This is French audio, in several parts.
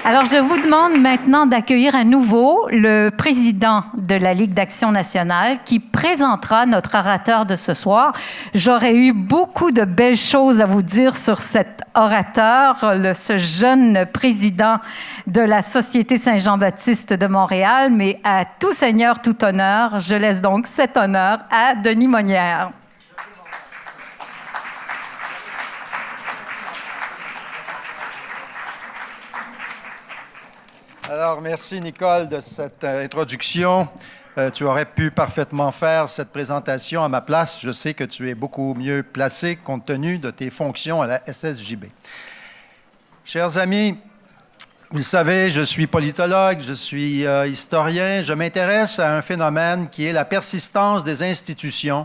Alors, je vous demande maintenant d'accueillir à nouveau le président de la Ligue d'Action nationale qui présentera notre orateur de ce soir. J'aurais eu beaucoup de belles choses à vous dire sur cet orateur, ce jeune président de la Société Saint-Jean-Baptiste de Montréal, mais à tout seigneur, tout honneur, je laisse donc cet honneur à Denis Monnière. Alors, merci Nicole de cette introduction. Tu aurais pu parfaitement faire cette présentation à ma place. Je sais que tu es beaucoup mieux placé compte tenu de tes fonctions à la SSJB. Chers amis, vous le savez, je suis politologue, je suis historien. Je m'intéresse à un phénomène qui est la persistance des institutions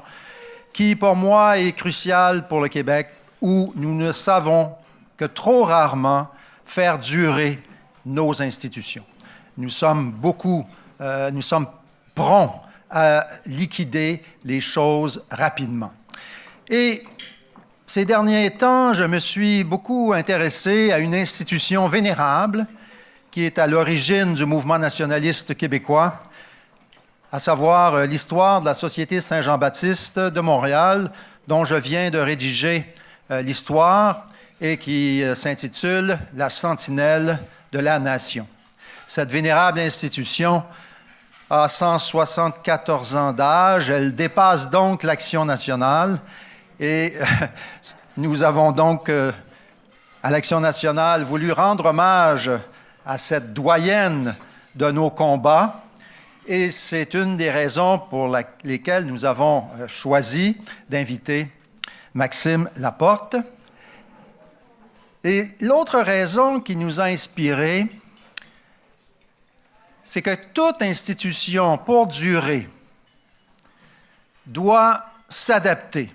qui, pour moi, est crucial pour le Québec, où nous ne savons que trop rarement faire durer nos institutions. Nous sommes prompts à liquider les choses rapidement. Et ces derniers temps, je me suis beaucoup intéressé à une institution vénérable qui est à l'origine du mouvement nationaliste québécois, à savoir l'histoire de la Société Saint-Jean-Baptiste de Montréal, dont je viens de rédiger l'histoire et qui s'intitule « La Sentinelle de la Nation ». Cette vénérable institution a 174 ans d'âge. Elle dépasse donc l'Action nationale et nous avons donc, à l'Action nationale, voulu rendre hommage à cette doyenne de nos combats et c'est une des raisons pour lesquelles nous avons choisi d'inviter Maxime Laporte. Et l'autre raison qui nous a inspirés, c'est que toute institution, pour durer, doit s'adapter,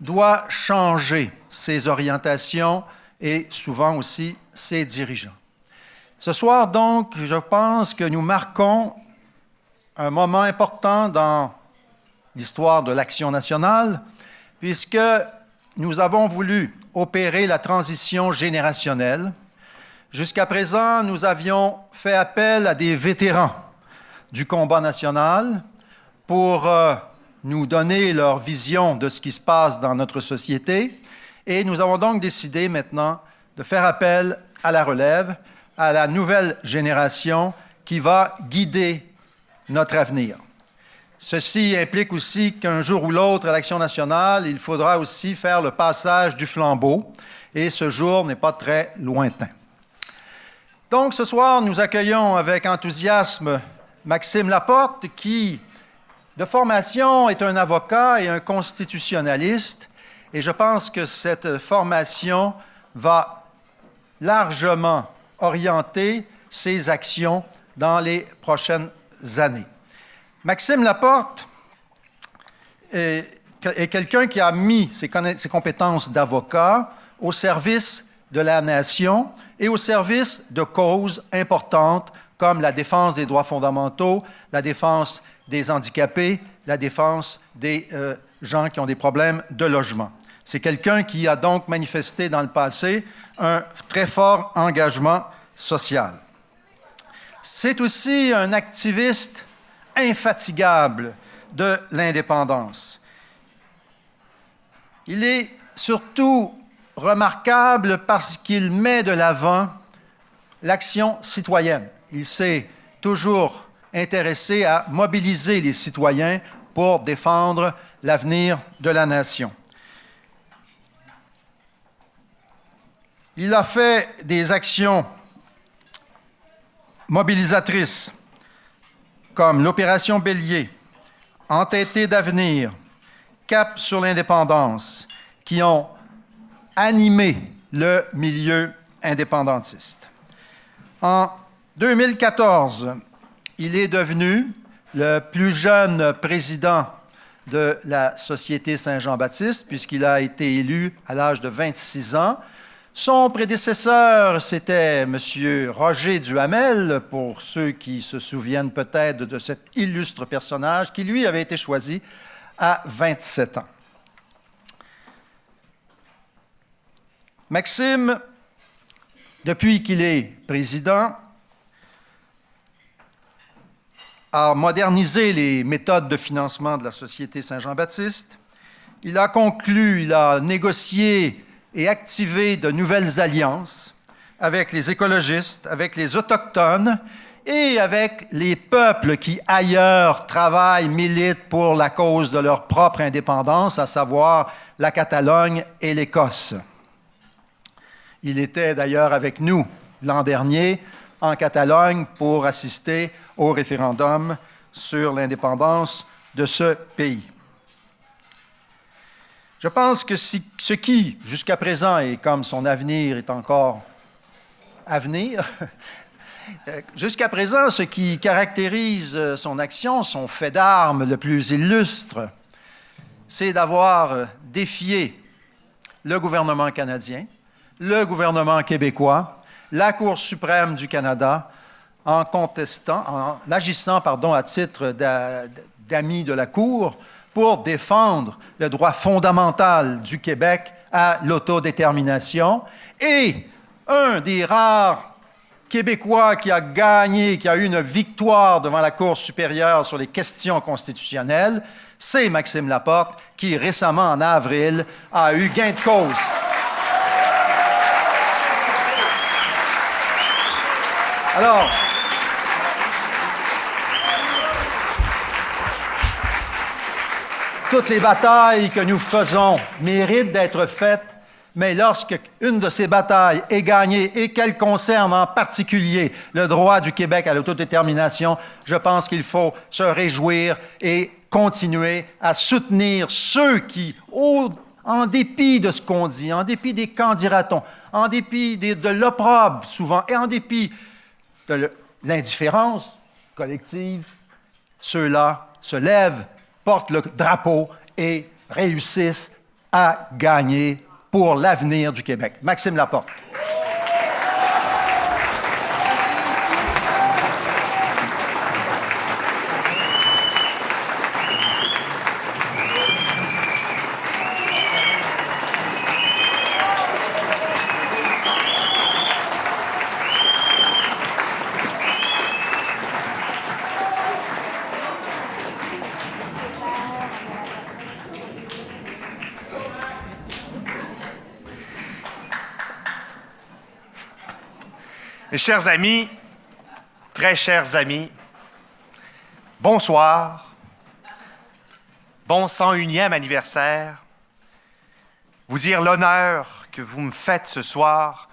doit changer ses orientations et souvent aussi ses dirigeants. Ce soir, donc, je pense que nous marquons un moment important dans l'histoire de l'Action nationale, puisque nous avons voulu opérer la transition générationnelle. Jusqu'à présent, nous avions fait appel à des vétérans du combat national pour nous donner leur vision de ce qui se passe dans notre société. Et nous avons donc décidé maintenant de faire appel à la relève, à la nouvelle génération qui va guider notre avenir. Ceci implique aussi qu'un jour ou l'autre, à l'Action nationale, il faudra aussi faire le passage du flambeau, et ce jour n'est pas très lointain. Donc, ce soir, nous accueillons avec enthousiasme Maxime Laporte, qui, de formation, est un avocat et un constitutionnaliste, et je pense que cette formation va largement orienter ses actions dans les prochaines années. Maxime Laporte est quelqu'un qui a mis ses compétences d'avocat au service de la nation et au service de causes importantes comme la défense des droits fondamentaux, la défense des handicapés, la défense des gens qui ont des problèmes de logement. C'est quelqu'un qui a donc manifesté dans le passé un très fort engagement social. C'est aussi un activiste infatigable de l'indépendance. Il est surtout remarquable parce qu'il met de l'avant l'action citoyenne. Il s'est toujours intéressé à mobiliser les citoyens pour défendre l'avenir de la nation. Il a fait des actions mobilisatrices comme l'Opération Bélier, Entêté d'avenir, Cap sur l'indépendance, qui ont animé le milieu indépendantiste. En 2014, il est devenu le plus jeune président de la Société Saint-Jean-Baptiste, puisqu'il a été élu à l'âge de 26 ans. Son prédécesseur, c'était M. Roger Duhamel, pour ceux qui se souviennent peut-être de cet illustre personnage, qui, lui, avait été choisi à 27 ans. Maxime depuis qu'il est président, a modernisé les méthodes de financement de la Société Saint-Jean-Baptiste. Il a conclu, il a négocié et activé de nouvelles alliances avec les écologistes, avec les autochtones et avec les peuples qui, ailleurs, travaillent, militent pour la cause de leur propre indépendance, à savoir la Catalogne et l'Écosse. Il était d'ailleurs avec nous l'an dernier en Catalogne pour assister au référendum sur l'indépendance de ce pays. Je pense que ce qui, jusqu'à présent, et comme son avenir est encore à venir, jusqu'à présent, ce qui caractérise son action, son fait d'armes le plus illustre, c'est d'avoir défié le gouvernement canadien, le gouvernement québécois, la Cour suprême du Canada, en agissant à titre d'ami de la Cour pour défendre le droit fondamental du Québec à l'autodétermination. Et un des rares Québécois qui a gagné, qui a eu une victoire devant la Cour supérieure sur les questions constitutionnelles, c'est Maxime Laporte, qui récemment, en avril, a eu gain de cause. Alors, toutes les batailles que nous faisons méritent d'être faites, mais lorsque une de ces batailles est gagnée et qu'elle concerne en particulier le droit du Québec à l'autodétermination, je pense qu'il faut se réjouir et continuer à soutenir ceux qui, en dépit de ce qu'on dit, en dépit des candidatons, en dépit de l'opprobre souvent, et en dépit de l'indifférence collective, ceux-là se lèvent, portent le drapeau et réussissent à gagner pour l'avenir du Québec. Maxime Laporte. Mes chers amis, très chers amis, bonsoir, bon 101e anniversaire, vous dire l'honneur que vous me faites ce soir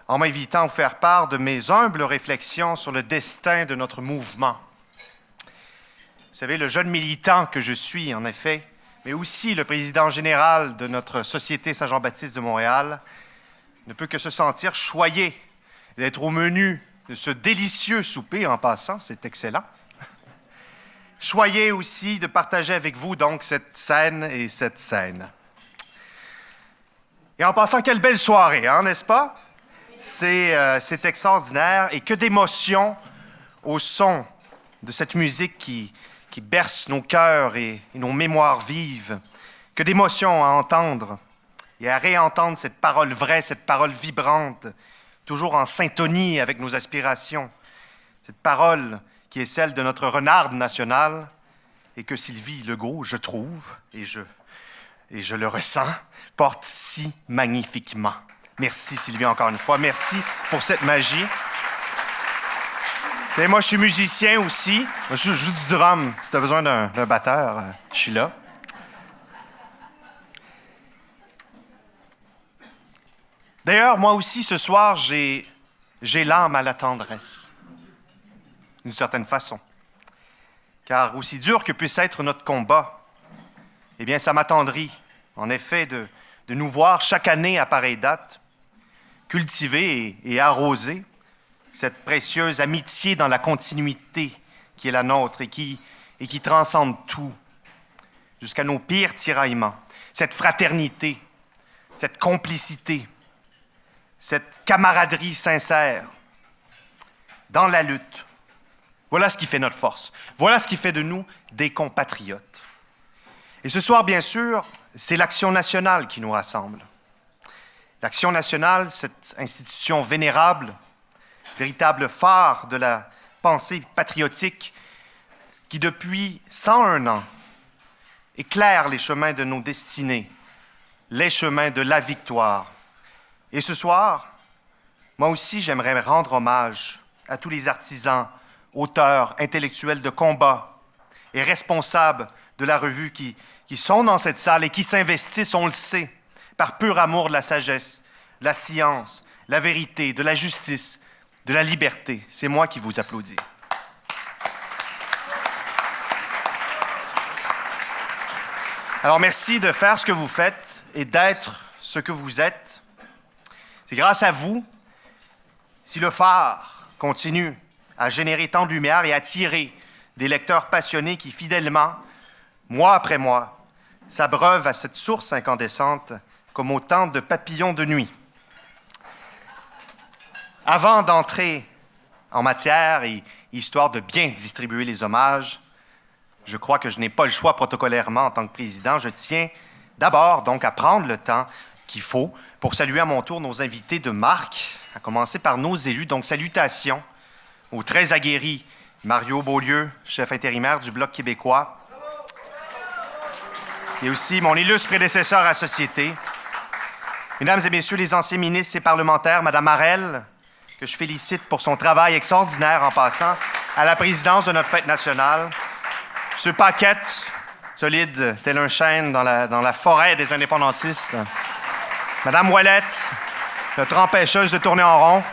en m'invitant à vous faire part de mes humbles réflexions sur le destin de notre mouvement. Vous savez, le jeune militant que je suis, en effet, mais aussi le président général de notre Société Saint-Jean-Baptiste de Montréal, ne peut que se sentir choyé d'être au menu de ce délicieux souper en passant, c'est excellent. Choyé aussi de partager avec vous donc cette scène et cette scène. Et en passant, quelle belle soirée, hein, n'est-ce pas? C'est extraordinaire et que d'émotions au son de cette musique qui berce nos cœurs et nos mémoires vives. Que d'émotions à entendre et à réentendre cette parole vraie, cette parole vibrante, toujours en syntonie avec nos aspirations. Cette parole qui est celle de notre renarde nationale et que Sylvie Legault, je trouve, et je le ressens, porte si magnifiquement. Merci Sylvie encore une fois, merci pour cette magie. Vous savez, moi je suis musicien aussi, moi, je joue du drum, si tu as besoin d'un batteur, je suis là. D'ailleurs, moi aussi, ce soir, j'ai l'âme à la tendresse, d'une certaine façon. Car aussi dur que puisse être notre combat, eh bien, ça m'attendrit, en effet, de nous voir chaque année à pareille date, cultiver et arroser cette précieuse amitié dans la continuité qui est la nôtre et qui transcende tout, jusqu'à nos pires tiraillements. Cette fraternité, cette complicité, cette camaraderie sincère dans la lutte. Voilà ce qui fait notre force. Voilà ce qui fait de nous des compatriotes. Et ce soir, bien sûr, c'est l'Action nationale qui nous rassemble. L'Action nationale, cette institution vénérable, véritable phare de la pensée patriotique qui, depuis 101 ans, éclaire les chemins de nos destinées, les chemins de la victoire. Et ce soir, moi aussi, j'aimerais rendre hommage à tous les artisans, auteurs, intellectuels de combat et responsables de la revue qui sont dans cette salle et qui s'investissent, on le sait, par pur amour de la sagesse, de la science, la vérité, de la justice, de la liberté. C'est moi qui vous applaudis. Alors, merci de faire ce que vous faites et d'être ce que vous êtes. C'est grâce à vous si le phare continue à générer tant de lumière et à attirer des lecteurs passionnés qui, fidèlement, mois après mois, s'abreuvent à cette source incandescente comme autant de papillons de nuit. Avant d'entrer en matière et histoire de bien distribuer les hommages, je crois que je n'ai pas le choix protocolairement en tant que président. Je tiens d'abord donc à prendre le temps qu'il faut pour saluer à mon tour nos invités de marque, à commencer par nos élus. Donc, salutations aux très aguerris Mario Beaulieu, chef intérimaire du Bloc québécois, et aussi mon illustre prédécesseur à Société. Mesdames et messieurs les anciens ministres et parlementaires, Mme Harel, que je félicite pour son travail extraordinaire en passant à la présidence de notre fête nationale. M. Paquette, solide tel un chêne dans la forêt des indépendantistes. Mme Ouellette, notre empêcheuse de tourner en rond.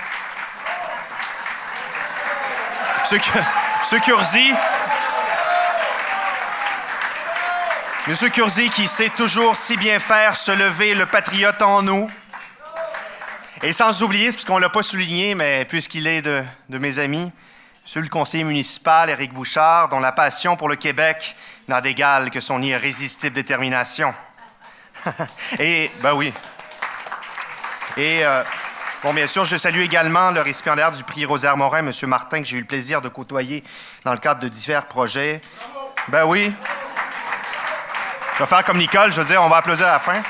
M. Curzi qui sait toujours si bien faire se lever le patriote en nous. Et sans oublier, puisqu'on ne l'a pas souligné, mais puisqu'il est de mes amis, M. le conseiller municipal, Éric Bouchard, dont la passion pour le Québec n'a d'égal que son irrésistible détermination. Et, ben oui. Et, bien sûr, je salue également le récipiendaire du prix Rosaire-Morin, M. Martin, que j'ai eu le plaisir de côtoyer dans le cadre de divers projets. Ben oui. Je vais faire comme Nicole, je veux dire, on va applaudir à la fin.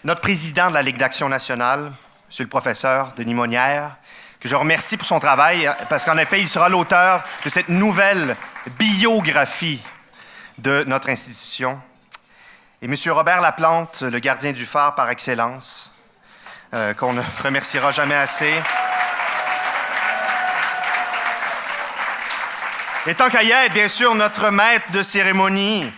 Notre président de la Ligue d'Action nationale, M. le professeur Denis Monnière, que je remercie pour son travail, parce qu'en effet, il sera l'auteur de cette nouvelle biographie de notre institution. Et M. Robert Laplante, le gardien du phare par excellence, qu'on ne remerciera jamais assez. Et tant qu'à y être, bien sûr, notre maître de cérémonie,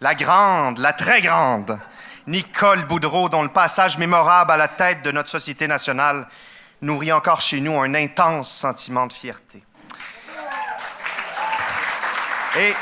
la grande, la très grande, Nicole Boudreau, dont le passage mémorable à la tête de notre Société nationale nourrit encore chez nous un intense sentiment de fierté. Et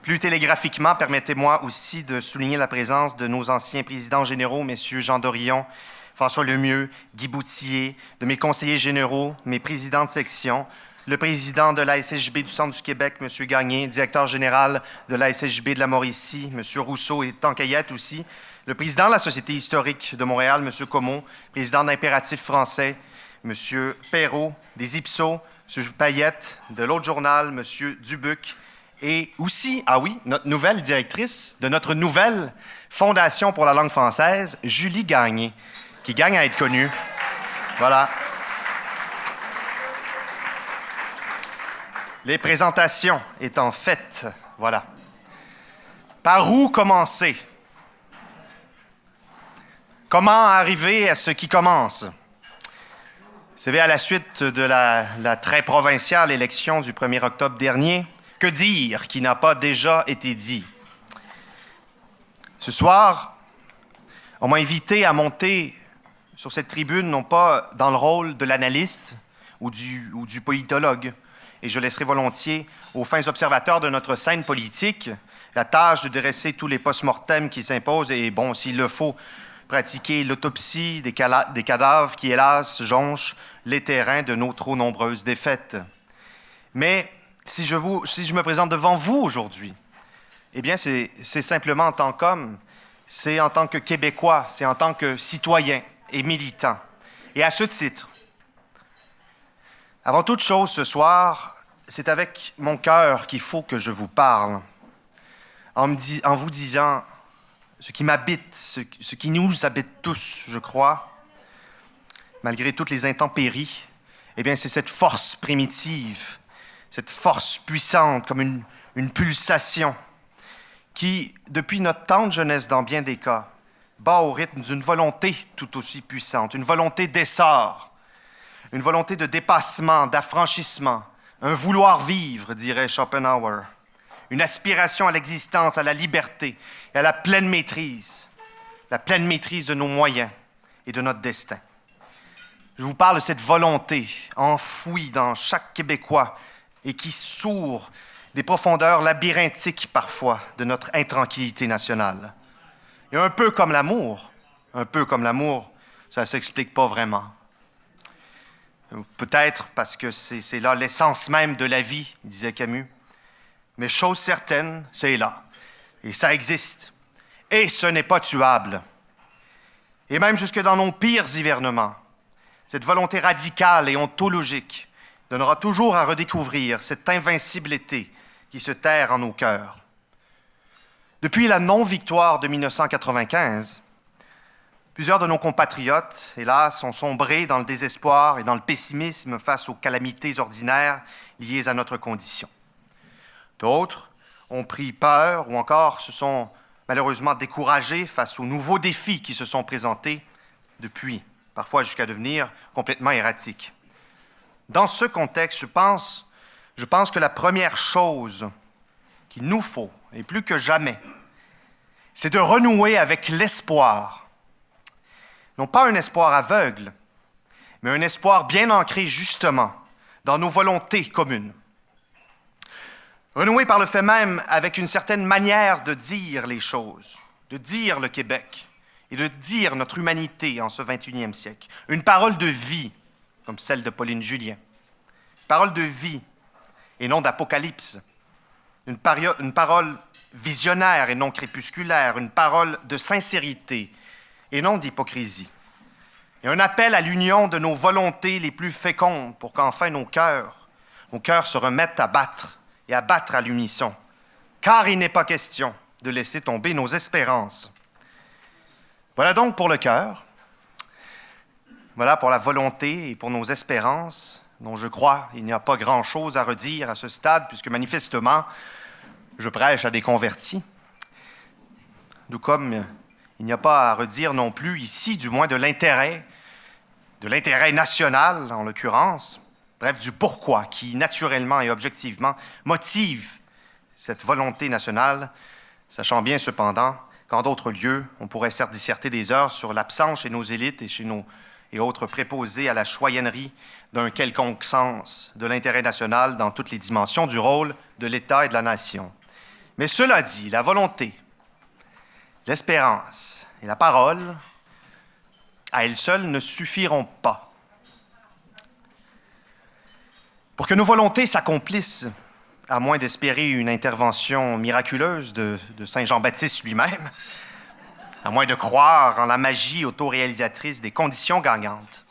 plus télégraphiquement, permettez-moi aussi de souligner la présence de nos anciens présidents généraux, messieurs Jean Dorion, François Lemieux, Guy Bouthier, de mes conseillers généraux, mes présidents de section, le président de la SSJB du Centre du Québec, M. Gagné, directeur général de la SSJB de la Mauricie, M. Rousseau et Tanquayette aussi, le président de la Société historique de Montréal, M. Comeau, président d'Impératif français, M. Perrault, des Ipsos, M. Payette, de l'autre journal, M. Dubuc, et aussi, notre nouvelle directrice de notre nouvelle Fondation pour la langue française, Julie Gagné, qui gagne à être connue. Voilà. Les présentations étant faites, voilà. Par où commencer? Comment arriver à ce qui commence? Vous savez, à la suite de la très provinciale élection du 1er octobre dernier, que dire qui n'a pas déjà été dit? Ce soir, on m'a invité à monter sur cette tribune, non pas dans le rôle de l'analyste ou du politologue, et je laisserai volontiers aux fins observateurs de notre scène politique la tâche de dresser tous les post-mortems qui s'imposent et, bon, s'il le faut, pratiquer l'autopsie des cadavres qui, hélas, jonchent les terrains de nos trop nombreuses défaites. Mais si je me présente devant vous aujourd'hui, eh bien, c'est simplement en tant qu'homme, c'est en tant que Québécois, c'est en tant que citoyen et militant. Et à ce titre, avant toute chose ce soir, c'est avec mon cœur qu'il faut que je vous parle. en vous disant ce qui m'habite, ce qui nous habite tous, je crois, malgré toutes les intempéries, eh bien, c'est cette force primitive, cette force puissante comme une pulsation qui, depuis notre tendre jeunesse dans bien des cas, bat au rythme d'une volonté tout aussi puissante, une volonté d'essor, une volonté de dépassement, d'affranchissement, un vouloir vivre, dirait Schopenhauer, une aspiration à l'existence, à la liberté et à la pleine maîtrise de nos moyens et de notre destin. Je vous parle de cette volonté enfouie dans chaque Québécois et qui sourd des profondeurs labyrinthiques parfois de notre intranquillité nationale. Et un peu comme l'amour, ça ne s'explique pas vraiment. Peut-être parce que c'est là l'essence même de la vie, disait Camus. Mais chose certaine, c'est là. Et ça existe. Et ce n'est pas tuable. Et même jusque dans nos pires hivernements, cette volonté radicale et ontologique donnera toujours à redécouvrir cette invincibilité qui se terre en nos cœurs. Depuis la non-victoire de 1995, plusieurs de nos compatriotes, hélas, ont sombré dans le désespoir et dans le pessimisme face aux calamités ordinaires liées à notre condition. D'autres ont pris peur ou encore se sont malheureusement découragés face aux nouveaux défis qui se sont présentés depuis, parfois jusqu'à devenir complètement erratiques. Dans ce contexte, je pense que la première chose qu'il nous faut, et plus que jamais, c'est de renouer avec l'espoir. Non pas un espoir aveugle, mais un espoir bien ancré justement dans nos volontés communes. Renouer par le fait même avec une certaine manière de dire les choses, de dire le Québec et de dire notre humanité en ce 21e siècle. Une parole de vie, comme celle de Pauline Julien. Une parole de vie et non d'apocalypse. Une parole visionnaire et non crépusculaire. Une parole de sincérité et non d'hypocrisie. Et un appel à l'union de nos volontés les plus fécondes pour qu'enfin nos cœurs se remettent à battre et à battre à l'unisson. Car il n'est pas question de laisser tomber nos espérances. Voilà donc pour le cœur. Voilà pour la volonté et pour nos espérances, dont je crois il n'y a pas grand-chose à redire à ce stade, puisque manifestement, je prêche à des convertis. Tout comme il n'y a pas à redire non plus ici, du moins de l'intérêt national en l'occurrence, bref, du pourquoi qui naturellement et objectivement motive cette volonté nationale, sachant bien cependant qu'en d'autres lieux, on pourrait certes disserter des heures sur l'absence chez nos élites et chez nos et autres préposés à la choyennerie d'un quelconque sens de l'intérêt national dans toutes les dimensions du rôle de l'État et de la nation. Mais cela dit, la volonté, l'espérance et la parole, à elles seules, ne suffiront pas. Pour que nos volontés s'accomplissent, à moins d'espérer une intervention miraculeuse de Saint Jean-Baptiste lui-même, à moins de croire en la magie autoréalisatrice des conditions gagnantes,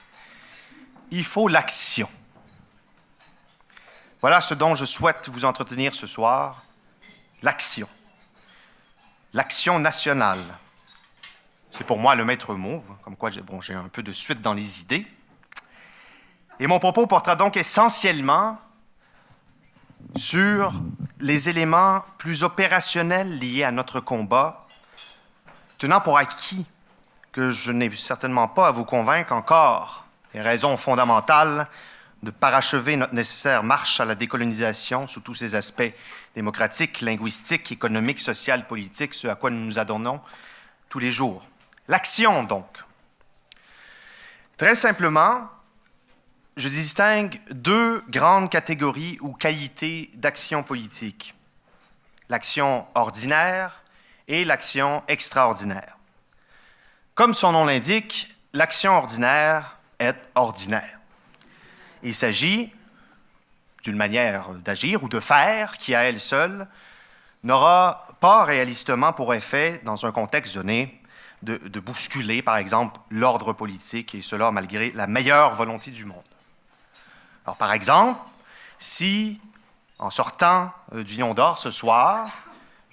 il faut l'action. Voilà ce dont je souhaite vous entretenir ce soir, l'action. L'action nationale. C'est pour moi le maître mot, comme quoi j'ai un peu de suite dans les idées. Et mon propos portera donc essentiellement sur les éléments plus opérationnels liés à notre combat, tenant pour acquis que je n'ai certainement pas à vous convaincre encore des raisons fondamentales de parachever notre nécessaire marche à la décolonisation sous tous ses aspects démocratiques, linguistiques, économiques, sociaux, politiques, ce à quoi nous nous adonnons tous les jours. L'action, donc. Très simplement, je distingue deux grandes catégories ou qualités d'action politique. L'action ordinaire et l'action extraordinaire. Comme son nom l'indique, l'action ordinaire est ordinaire. Il s'agit d'une manière d'agir ou de faire qui, à elle seule, n'aura pas réalistement pour effet, dans un contexte donné, de bousculer, par exemple, l'ordre politique, et cela malgré la meilleure volonté du monde. Alors, par exemple, si, en sortant du Lion d'Or ce soir,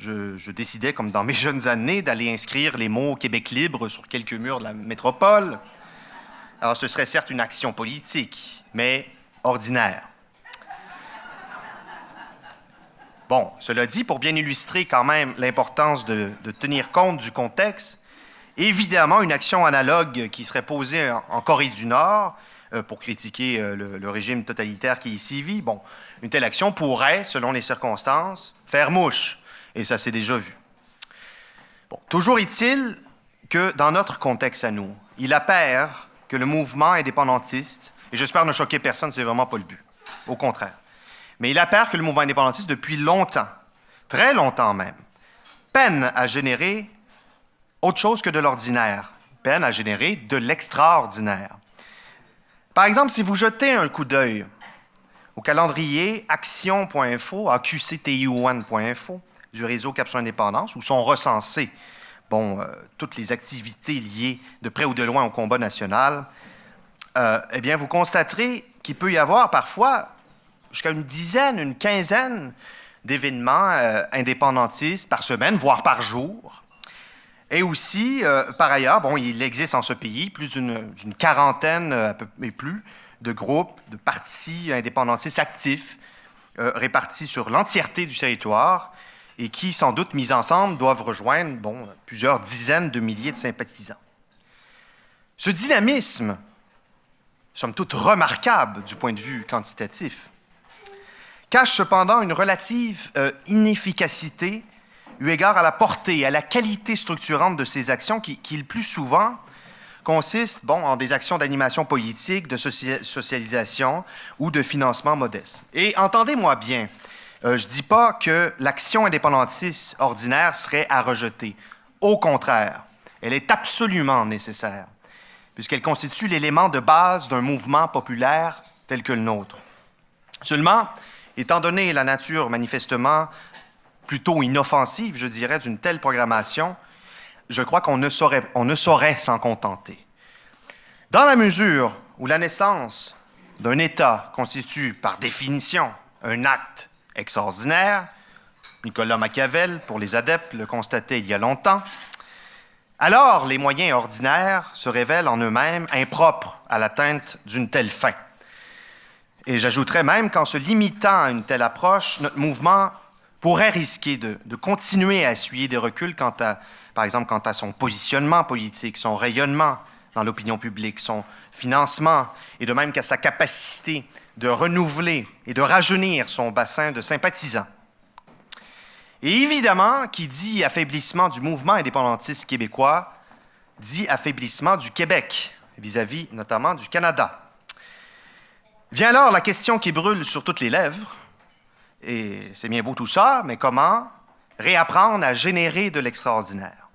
je décidais, comme dans mes jeunes années, d'aller inscrire les mots « Québec libre » sur quelques murs de la métropole. Alors, ce serait certes une action politique, mais ordinaire. Bon, cela dit, pour bien illustrer quand même l'importance de tenir compte du contexte, évidemment, une action analogue qui serait posée en Corée du Nord pour critiquer le régime totalitaire qui y sévit, bon, une telle action pourrait, selon les circonstances, faire mouche. Et ça s'est déjà vu. Bon, toujours est-il que dans notre contexte à nous, il apparaît que le mouvement indépendantiste, et j'espère ne choquer personne, c'est vraiment pas le but, au contraire, mais il apparaît que le mouvement indépendantiste, depuis longtemps, très longtemps même, peine à générer autre chose que de l'ordinaire, peine à générer de l'extraordinaire. Par exemple, si vous jetez un coup d'œil au calendrier action.info, aqcti1.info, du réseau Caption Indépendance, où sont recensées toutes les activités liées de près ou de loin au combat national, eh bien, vous constaterez qu'il peut y avoir parfois jusqu'à une dizaine, une quinzaine d'événements indépendantistes par semaine, voire par jour. Et aussi, par ailleurs, il existe en ce pays plus d'une quarantaine et plus de groupes, de partis indépendantistes actifs répartis sur l'entièreté du territoire et qui, sans doute, mis ensemble, doivent rejoindre plusieurs dizaines de milliers de sympathisants. Ce dynamisme, somme toute remarquable du point de vue quantitatif, cache cependant une relative inefficacité eu égard à la portée et à la qualité structurante de ces actions qui le plus souvent consistent en des actions d'animation politique, de socialisation ou de financement modeste. Et entendez-moi bien, je ne dis pas que l'action indépendantiste ordinaire serait à rejeter. Au contraire, elle est absolument nécessaire, puisqu'elle constitue l'élément de base d'un mouvement populaire tel que le nôtre. Seulement, étant donné la nature manifestement plutôt inoffensive, je dirais, d'une telle programmation, je crois qu'on ne saurait s'en contenter. Dans la mesure où la naissance d'un État constitue, par définition, un acte extraordinaire, Nicolas Machiavel, pour les adeptes, le constatait il y a longtemps, alors les moyens ordinaires se révèlent en eux-mêmes impropres à l'atteinte d'une telle fin. Et j'ajouterais même qu'en se limitant à une telle approche, notre mouvement pourrait risquer de continuer à essuyer des reculs par exemple, quant à son positionnement politique, son rayonnement dans l'opinion publique, son financement, et de même qu'à sa capacité de renouveler et de rajeunir son bassin de sympathisants. Et évidemment, qui dit affaiblissement du mouvement indépendantiste québécois, dit affaiblissement du Québec, vis-à-vis notamment du Canada. Vient alors la question qui brûle sur toutes les lèvres, et c'est bien beau tout ça, mais comment réapprendre à générer de l'extraordinaire?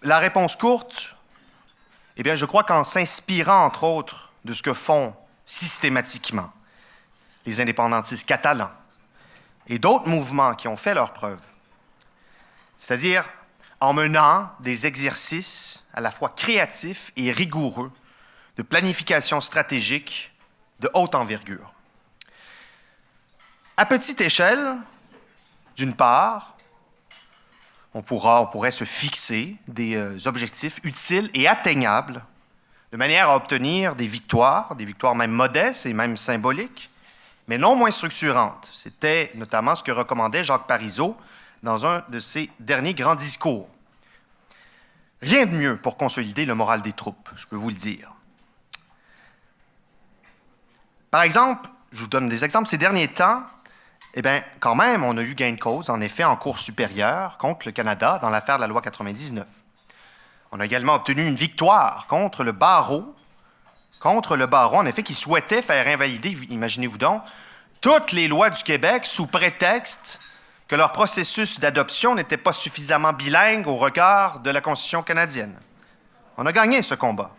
La réponse courte, eh bien, je crois qu'en s'inspirant, entre autres, de ce que font systématiquement les indépendantistes catalans et d'autres mouvements qui ont fait leurs preuves, c'est-à-dire en menant des exercices à la fois créatifs et rigoureux de planification stratégique de haute envergure. À petite échelle, d'une part, on pourrait se fixer des objectifs utiles et atteignables de manière à obtenir des victoires même modestes et même symboliques, mais non moins structurantes. C'était notamment ce que recommandait Jacques Parizeau dans un de ses derniers grands discours. Rien de mieux pour consolider le moral des troupes, je peux vous le dire. Par exemple, je vous donne des exemples, ces derniers temps, eh bien, quand même, on a eu gain de cause, en effet, en cour supérieure contre le Canada dans l'affaire de la loi 99. On a également obtenu une victoire contre le barreau, en effet, qui souhaitait faire invalider, imaginez-vous donc, toutes les lois du Québec sous prétexte que leur processus d'adoption n'était pas suffisamment bilingue au regard de la Constitution canadienne. On a gagné ce combat.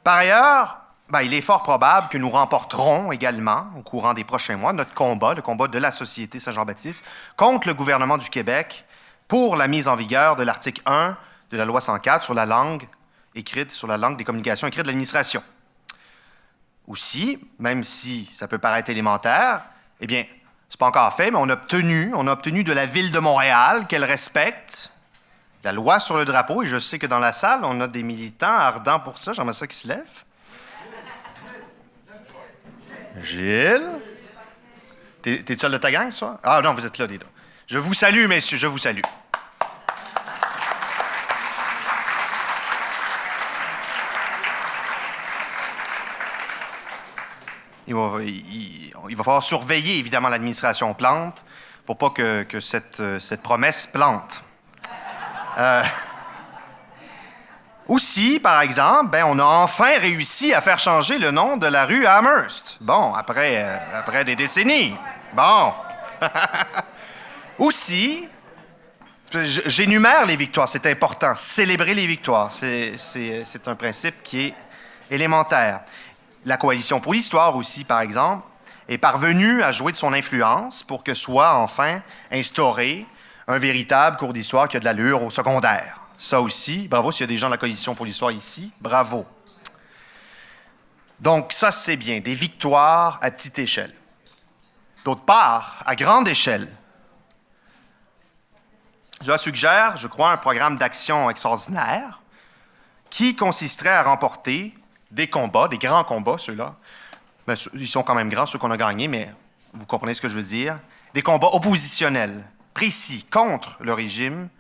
Par ailleurs, il est fort probable que nous remporterons également, au courant des prochains mois, notre combat, le combat de la Société Saint-Jean-Baptiste, contre le gouvernement du Québec pour la mise en vigueur de l'article 1 de la loi 104 sur la langue écrite, sur la langue des communications écrites de l'administration. Aussi, même si ça peut paraître élémentaire, eh bien, C'est pas encore fait, mais on a obtenu de la Ville de Montréal qu'elle respecte la loi sur le drapeau. Et je sais que dans la salle, on a des militants ardents pour ça. J'aimerais ça qu'ils se lèvent. Gilles? T'es seul de ta gang, ça? Ah non, vous êtes là, déjà. Je vous salue, messieurs, je vous salue. Il va falloir surveiller, évidemment, l'administration Plante pour pas que cette promesse plante. Aussi, par exemple, on a enfin réussi à faire changer le nom de la rue Amherst. Bon, après des décennies. Bon. Aussi, j'énumère les victoires, c'est important. Célébrer les victoires, c'est un principe qui est élémentaire. La Coalition pour l'Histoire aussi, par exemple, est parvenue à jouer de son influence pour que soit enfin instauré un véritable cours d'histoire qui a de l'allure au secondaire. Ça aussi, bravo s'il y a des gens de la Coalition pour l'Histoire ici, bravo. Donc ça, c'est bien, des victoires à petite échelle. D'autre part, à grande échelle, je suggère, je crois, un programme d'action extraordinaire qui consisterait à remporter des combats, des grands combats, ceux-là. Ben, ils sont quand même grands, ceux qu'on a gagnés, mais vous comprenez ce que je veux dire. Des combats oppositionnels, précis, contre le régime,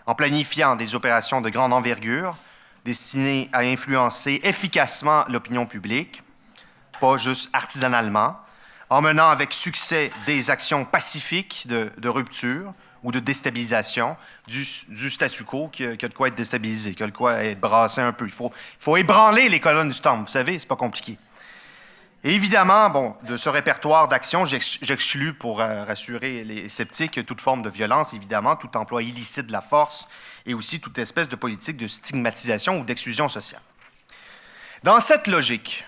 en planifiant des opérations de grande envergure destinées à influencer efficacement l'opinion publique, pas juste artisanalement, en menant avec succès des actions pacifiques de rupture ou de déstabilisation du statu quo qui a de quoi être déstabilisé, qui a de quoi être brassé un peu. Il faut ébranler les colonnes du temple, vous savez, c'est pas compliqué. Et évidemment, de ce répertoire d'actions, j'exclus, pour rassurer les sceptiques, toute forme de violence, évidemment, tout emploi illicite de la force et aussi toute espèce de politique de stigmatisation ou d'exclusion sociale. Dans cette logique,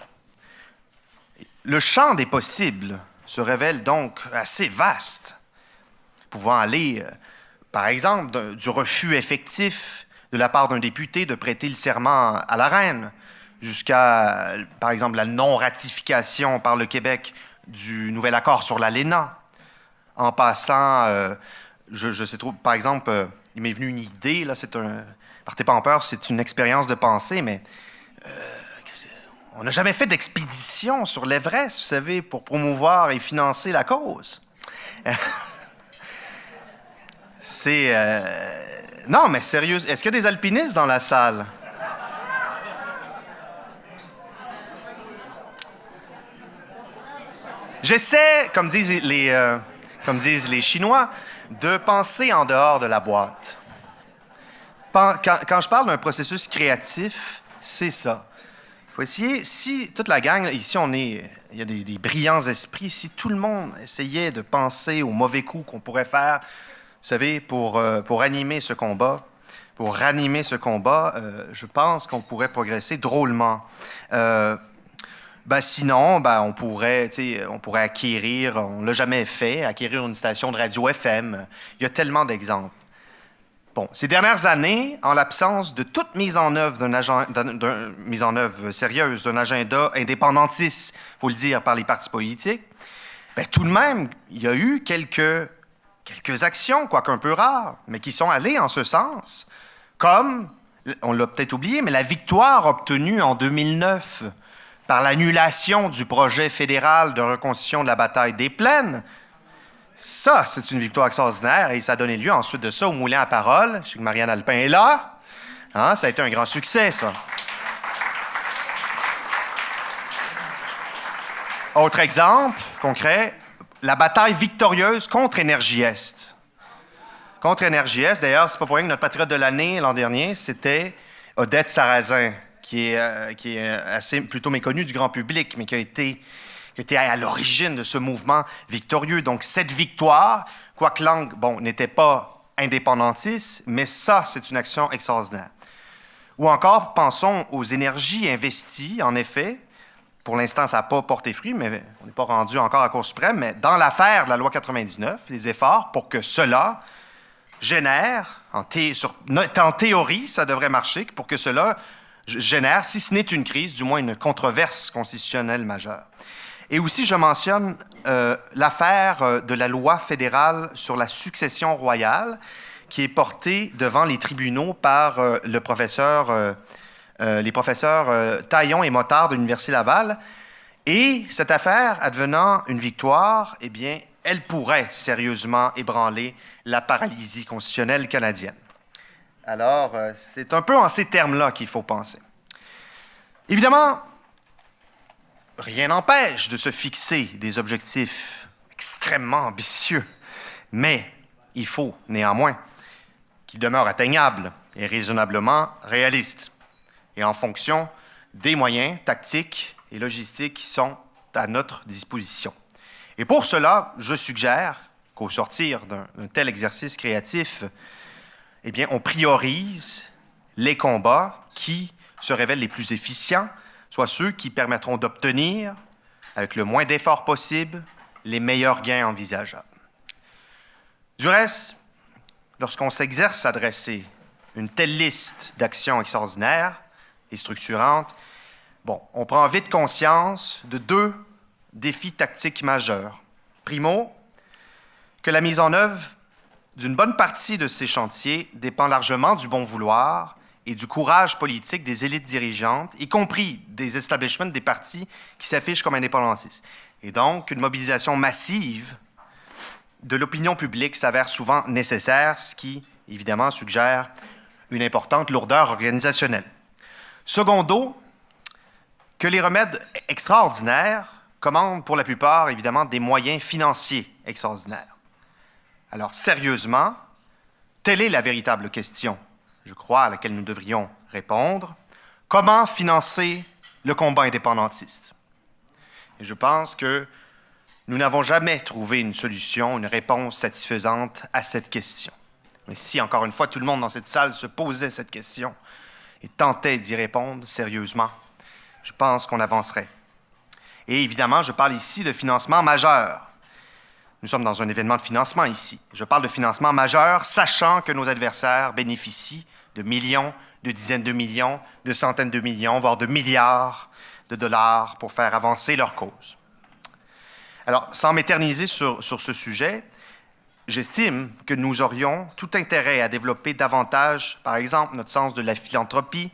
le champ des possibles se révèle donc assez vaste, pouvant aller, par exemple, du refus effectif de la part d'un député de prêter le serment à la reine, jusqu'à, par exemple, la non-ratification par le Québec du nouvel accord sur l'ALENA, en passant, je sais trop, par exemple, il m'est venu une idée, là, partez pas en peur, c'est une expérience de pensée, mais on n'a jamais fait d'expédition sur l'Everest, vous savez, pour promouvoir et financer la cause. Non, mais sérieux, est-ce qu'il y a des alpinistes dans la salle? J'essaie, comme disent les Chinois, de penser en dehors de la boîte. Quand je parle d'un processus créatif, c'est ça. Il faut essayer, si toute la gang, ici il y a des brillants esprits, si tout le monde essayait de penser aux mauvais coups qu'on pourrait faire, vous savez, pour animer ce combat, pour ranimer ce combat, je pense qu'on pourrait progresser drôlement. Sinon, on pourrait acquérir, on ne l'a jamais fait, acquérir une station de radio FM. Il y a tellement d'exemples. Bon, ces dernières années, en l'absence de toute mise en œuvre sérieuse d'un agenda indépendantiste, il faut le dire, par les partis politiques, tout de même, il y a eu quelques actions, quoique un peu rares, mais qui sont allées en ce sens, comme, on l'a peut-être oublié, mais la victoire obtenue en 2009 par l'annulation du projet fédéral de reconstitution de la bataille des Plaines. Ça, c'est une victoire extraordinaire et ça a donné lieu ensuite de ça au Moulin à Parole. Je sais que Marianne Alpin est là. Ça a été un grand succès, ça. Autre exemple concret, la bataille victorieuse contre Énergie Est. Contre Énergie Est, d'ailleurs, c'est pas pour rien que notre patriote de l'année l'an dernier, c'était Odette Sarrazin, qui est assez plutôt méconnu du grand public, mais qui était à l'origine de ce mouvement victorieux. Donc, cette victoire, quoique Lang, n'était pas indépendantiste, mais ça, c'est une action extraordinaire. Ou encore, pensons aux énergies investies, en effet. Pour l'instant, ça n'a pas porté fruit, mais on n'est pas rendu encore à la Cour suprême, mais dans l'affaire de la loi 99, les efforts pour que cela génère, en théorie, ça devrait marcher, pour que cela génère, si ce n'est une crise, du moins une controverse constitutionnelle majeure. Et aussi, je mentionne l'affaire de la loi fédérale sur la succession royale qui est portée devant les tribunaux par les professeurs Taillon et Motard de l'Université Laval. Et cette affaire, advenant une victoire, eh bien, elle pourrait sérieusement ébranler la paralysie constitutionnelle canadienne. Alors, c'est un peu en ces termes-là qu'il faut penser. Évidemment, rien n'empêche de se fixer des objectifs extrêmement ambitieux, mais il faut néanmoins qu'ils demeurent atteignables et raisonnablement réalistes, et en fonction des moyens tactiques et logistiques qui sont à notre disposition. Et pour cela, je suggère qu'au sortir d'un tel exercice créatif, eh bien, on priorise les combats qui se révèlent les plus efficients, soit ceux qui permettront d'obtenir, avec le moins d'efforts possible, les meilleurs gains envisageables. Du reste, lorsqu'on s'exerce à dresser une telle liste d'actions extraordinaires et structurantes, on prend vite conscience de deux défis tactiques majeurs. Primo, que la mise en œuvre d'une bonne partie de ces chantiers dépend largement du bon vouloir et du courage politique des élites dirigeantes, y compris des establishments des partis qui s'affichent comme indépendantistes. Et donc, une mobilisation massive de l'opinion publique s'avère souvent nécessaire, ce qui, évidemment, suggère une importante lourdeur organisationnelle. Secondo, que les remèdes extraordinaires commandent pour la plupart, évidemment, des moyens financiers extraordinaires. Alors, sérieusement, telle est la véritable question, je crois, à laquelle nous devrions répondre. Comment financer le combat indépendantiste? Et je pense que nous n'avons jamais trouvé une solution, une réponse satisfaisante à cette question. Mais si, encore une fois, tout le monde dans cette salle se posait cette question et tentait d'y répondre sérieusement, je pense qu'on avancerait. Et évidemment, je parle ici de financement majeur. Nous sommes dans un événement de financement ici. Je parle de financement majeur, sachant que nos adversaires bénéficient de millions, de dizaines de millions, de centaines de millions, voire de milliards de dollars pour faire avancer leur cause. Alors, sans m'éterniser sur ce sujet, j'estime que nous aurions tout intérêt à développer davantage, par exemple, notre sens de la philanthropie,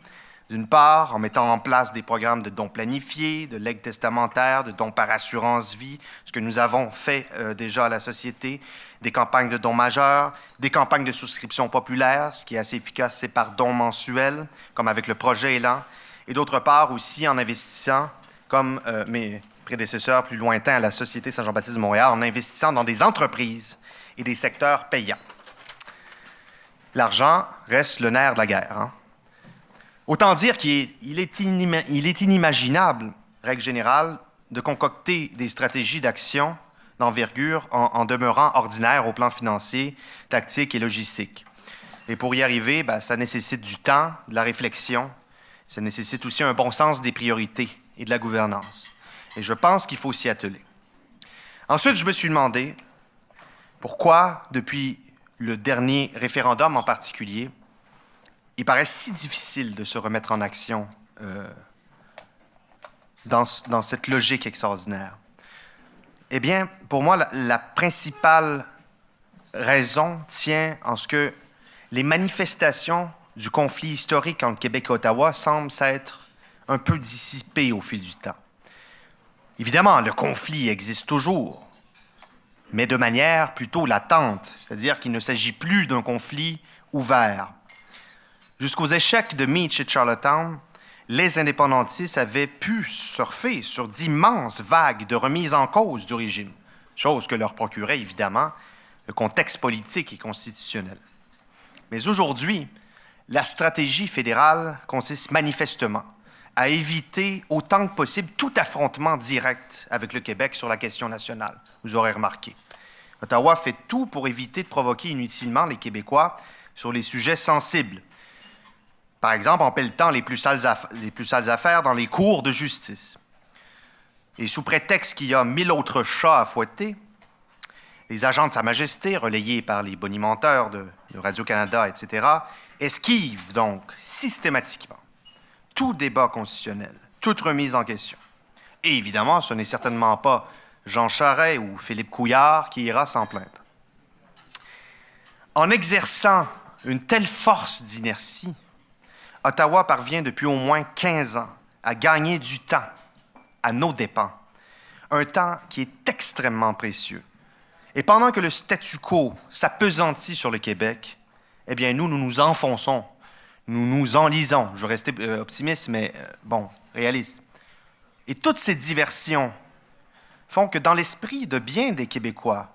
d'une part, en mettant en place des programmes de dons planifiés, de legs testamentaires, de dons par assurance-vie, ce que nous avons fait déjà à la Société, des campagnes de dons majeurs, des campagnes de souscription populaire, ce qui est assez efficace, c'est par dons mensuels, comme avec le projet Élan, et d'autre part aussi en investissant, comme mes prédécesseurs plus lointains à la Société Saint-Jean-Baptiste de Montréal, en investissant dans des entreprises et des secteurs payants. L'argent reste le nerf de la guerre, hein? Autant dire qu'il est inimaginable, règle générale, de concocter des stratégies d'action d'envergure en demeurant ordinaire au plan financier, tactique et logistique. Et pour y arriver, ça nécessite du temps, de la réflexion, ça nécessite aussi un bon sens des priorités et de la gouvernance. Et je pense qu'il faut s'y atteler. Ensuite, je me suis demandé pourquoi, depuis le dernier référendum en particulier, il paraît si difficile de se remettre en action dans cette logique extraordinaire. Eh bien, pour moi, la principale raison tient en ce que les manifestations du conflit historique entre Québec et Ottawa semblent s'être un peu dissipées au fil du temps. Évidemment, le conflit existe toujours, mais de manière plutôt latente, c'est-à-dire qu'il ne s'agit plus d'un conflit ouvert. Jusqu'aux échecs de Meach et de Charlottetown, les indépendantistes avaient pu surfer sur d'immenses vagues de remise en cause du régime, chose que leur procurait évidemment le contexte politique et constitutionnel. Mais aujourd'hui, la stratégie fédérale consiste manifestement à éviter autant que possible tout affrontement direct avec le Québec sur la question nationale. Vous aurez remarqué. Ottawa fait tout pour éviter de provoquer inutilement les Québécois sur les sujets sensibles. Par exemple, en pelletant les plus sales affaires dans les cours de justice. Et sous prétexte qu'il y a 1000 autres chats à fouetter, les agents de Sa Majesté, relayés par les bonimenteurs de Radio-Canada, etc., esquivent donc systématiquement tout débat constitutionnel, toute remise en question. Et évidemment, ce n'est certainement pas Jean Charest ou Philippe Couillard qui ira s'en plaindre. En exerçant une telle force d'inertie, Ottawa parvient depuis au moins 15 ans à gagner du temps à nos dépens, un temps qui est extrêmement précieux. Et pendant que le statu quo s'appesantit sur le Québec, eh bien, nous nous enfonçons, nous nous enlisons. Je vais rester optimiste, mais réaliste. Et toutes ces diversions font que dans l'esprit de bien des Québécois,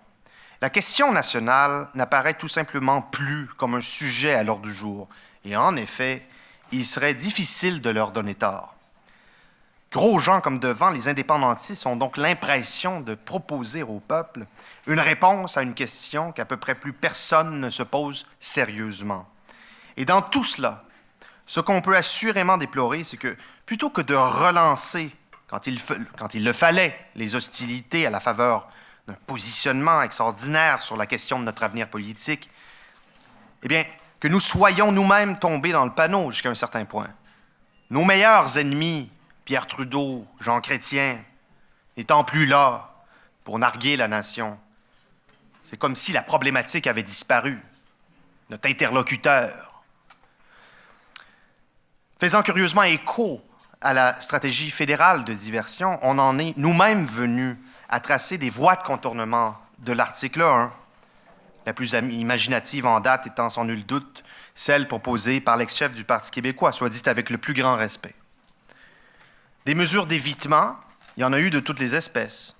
la question nationale n'apparaît tout simplement plus comme un sujet à l'ordre du jour. Et en effet, il serait difficile de leur donner tort. Gros gens comme devant, les indépendantistes ont donc l'impression de proposer au peuple une réponse à une question qu'à peu près plus personne ne se pose sérieusement. Et dans tout cela, ce qu'on peut assurément déplorer, c'est que plutôt que de relancer, quand il le fallait, les hostilités à la faveur d'un positionnement extraordinaire sur la question de notre avenir politique, eh bien, que nous soyons nous-mêmes tombés dans le panneau jusqu'à un certain point. Nos meilleurs ennemis, Pierre Trudeau, Jean Chrétien, n'étant plus là pour narguer la nation. C'est comme si la problématique avait disparu. Notre interlocuteur. Faisant curieusement écho à la stratégie fédérale de diversion, on en est nous-mêmes venus à tracer des voies de contournement de l'article 1, la plus imaginative en date étant sans nul doute celle proposée par l'ex-chef du Parti québécois, soit dit avec le plus grand respect. Des mesures d'évitement, il y en a eu de toutes les espèces.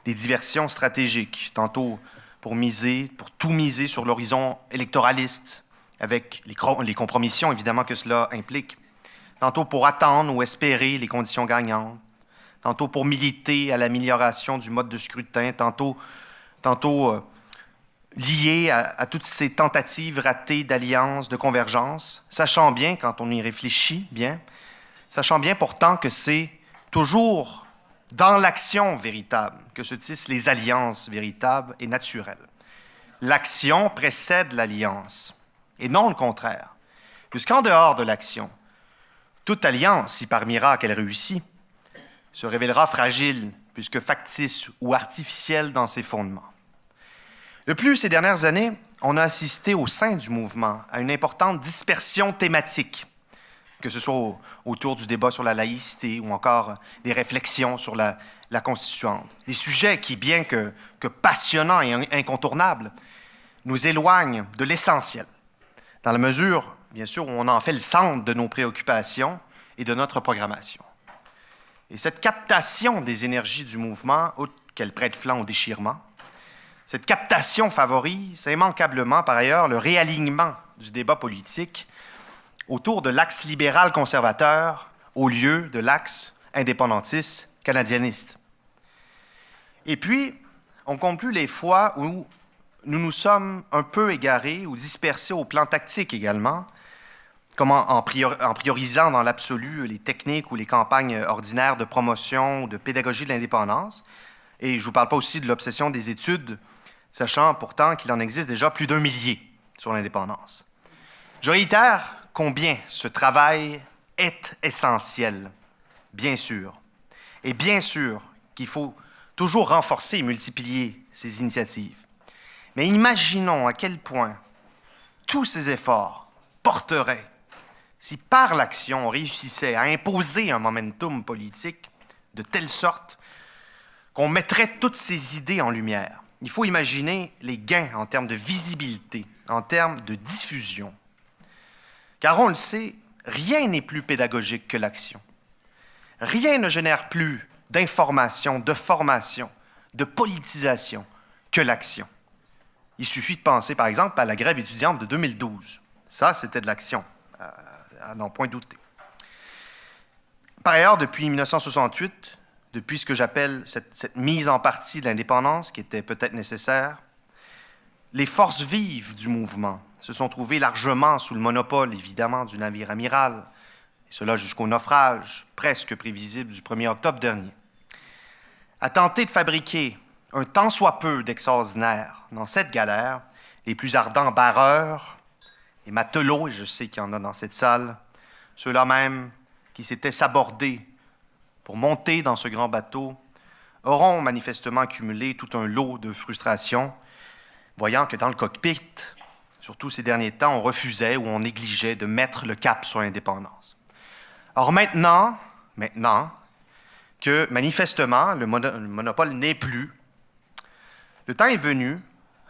Des diversions stratégiques, tantôt pour tout miser sur l'horizon électoraliste, avec les compromissions évidemment que cela implique. Tantôt pour attendre ou espérer les conditions gagnantes. Tantôt pour militer à l'amélioration du mode de scrutin. Tantôt lié à toutes ces tentatives ratées d'alliance, de convergence, sachant bien, quand on y réfléchit bien, sachant bien pourtant que c'est toujours dans l'action véritable que se tissent les alliances véritables et naturelles. L'action précède l'alliance, et non le contraire. Puisqu'en dehors de l'action, toute alliance, si par miracle elle réussit, se révélera fragile, puisque factice ou artificielle dans ses fondements. De plus, ces dernières années, on a assisté au sein du mouvement à une importante dispersion thématique, que ce soit autour du débat sur la laïcité ou encore des réflexions sur la constituante. Des sujets qui, bien que passionnants et incontournables, nous éloignent de l'essentiel, dans la mesure, bien sûr, où on en fait le centre de nos préoccupations et de notre programmation. Et cette captation des énergies du mouvement, outre qu'elle prête flanc au déchirement, cette captation favorise immanquablement, par ailleurs, le réalignement du débat politique autour de l'axe libéral-conservateur au lieu de l'axe indépendantiste-canadianiste. Et puis, on compte plus les fois où nous nous sommes un peu égarés ou dispersés au plan tactique également, comme en priorisant dans l'absolu les techniques ou les campagnes ordinaires de promotion ou de pédagogie de l'indépendance. Et je ne vous parle pas aussi de l'obsession des études, sachant pourtant qu'il en existe déjà plus d'1 millier sur l'indépendance. Je réitère combien ce travail est essentiel, bien sûr. Et bien sûr qu'il faut toujours renforcer et multiplier ces initiatives. Mais imaginons à quel point tous ces efforts porteraient si par l'action on réussissait à imposer un momentum politique de telle sorte qu'on mettrait toutes ces idées en lumière. Il faut imaginer les gains en termes de visibilité, en termes de diffusion. Car on le sait, rien n'est plus pédagogique que l'action. Rien ne génère plus d'information, de formation, de politisation que l'action. Il suffit de penser, par exemple, à la grève étudiante de 2012. Ça, c'était de l'action, à n'en point douter. Par ailleurs, depuis 1968, depuis ce que j'appelle cette mise en partie de l'indépendance, qui était peut-être nécessaire, les forces vives du mouvement se sont trouvées largement sous le monopole, évidemment, du navire amiral, et cela jusqu'au naufrage presque prévisible du 1er octobre dernier. À tenter de fabriquer un tant soit peu d'extraordinaire dans cette galère, les plus ardents barreurs et matelots, et je sais qu'il y en a dans cette salle, ceux-là même qui s'étaient sabordés pour monter dans ce grand bateau auront manifestement accumulé tout un lot de frustrations, voyant que dans le cockpit, surtout ces derniers temps, on refusait ou on négligeait de mettre le cap sur l'indépendance. Or maintenant que manifestement le monopole n'est plus, le temps est venu,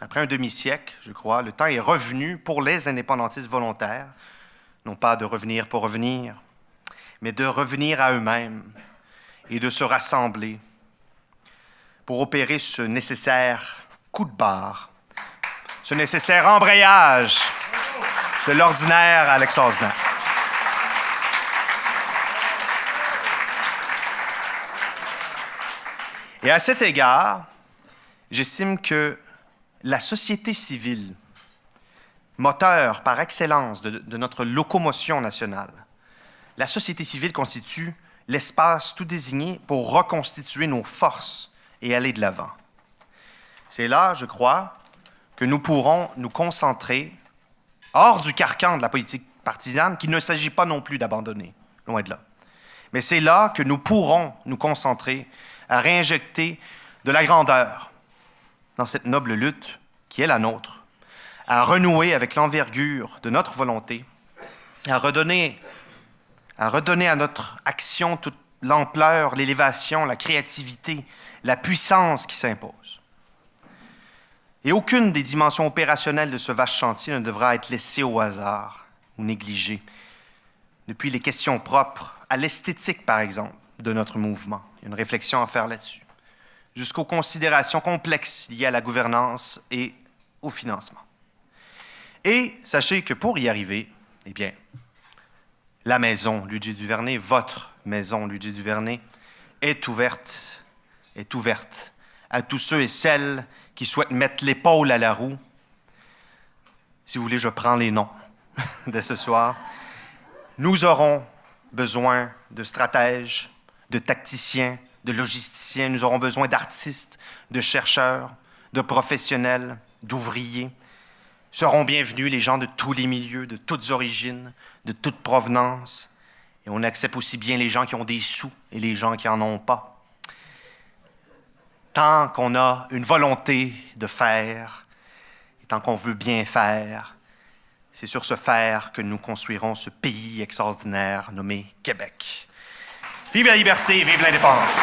après un demi-siècle, je crois, le temps est revenu pour les indépendantistes volontaires, non pas de revenir pour revenir, mais de revenir à eux-mêmes et de se rassembler pour opérer ce nécessaire coup de barre, ce nécessaire embrayage de l'ordinaire à l'extraordinaire. Et à cet égard, j'estime que la société civile, moteur par excellence de notre locomotion nationale, la société civile constitue l'espace tout désigné pour reconstituer nos forces et aller de l'avant. C'est là, je crois, que nous pourrons nous concentrer hors du carcan de la politique partisane qu'il ne s'agit pas non plus d'abandonner, loin de là. Mais c'est là que nous pourrons nous concentrer à réinjecter de la grandeur dans cette noble lutte qui est la nôtre, à renouer avec l'envergure de notre volonté, à redonner à notre action toute l'ampleur, l'élévation, la créativité, la puissance qui s'impose. Et aucune des dimensions opérationnelles de ce vaste chantier ne devra être laissée au hasard ou négligée, depuis les questions propres à l'esthétique, par exemple, de notre mouvement. Il y a une réflexion à faire là-dessus, jusqu'aux considérations complexes liées à la gouvernance et au financement. Et sachez que pour y arriver, eh bien, la maison Luigi Duvernay, votre maison Luigi Duvernay, est ouverte à tous ceux et celles qui souhaitent mettre l'épaule à la roue. Si vous voulez, je prends les noms de ce soir. Nous aurons besoin de stratèges, de tacticiens, de logisticiens. Nous aurons besoin d'artistes, de chercheurs, de professionnels, d'ouvriers. Seront bienvenus les gens de tous les milieux, de toutes origines, de toute provenance. Et on accepte aussi bien les gens qui ont des sous et les gens qui n'en ont pas. Tant qu'on a une volonté de faire, et tant qu'on veut bien faire, c'est sur ce faire que nous construirons ce pays extraordinaire nommé Québec. Vive la liberté, vive l'indépendance!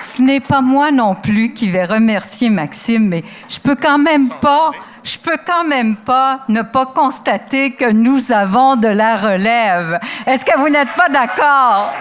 Ce n'est pas moi non plus qui vais remercier Maxime, mais je peux quand même pas ne pas constater que nous avons de la relève. Est-ce que vous n'êtes pas d'accord?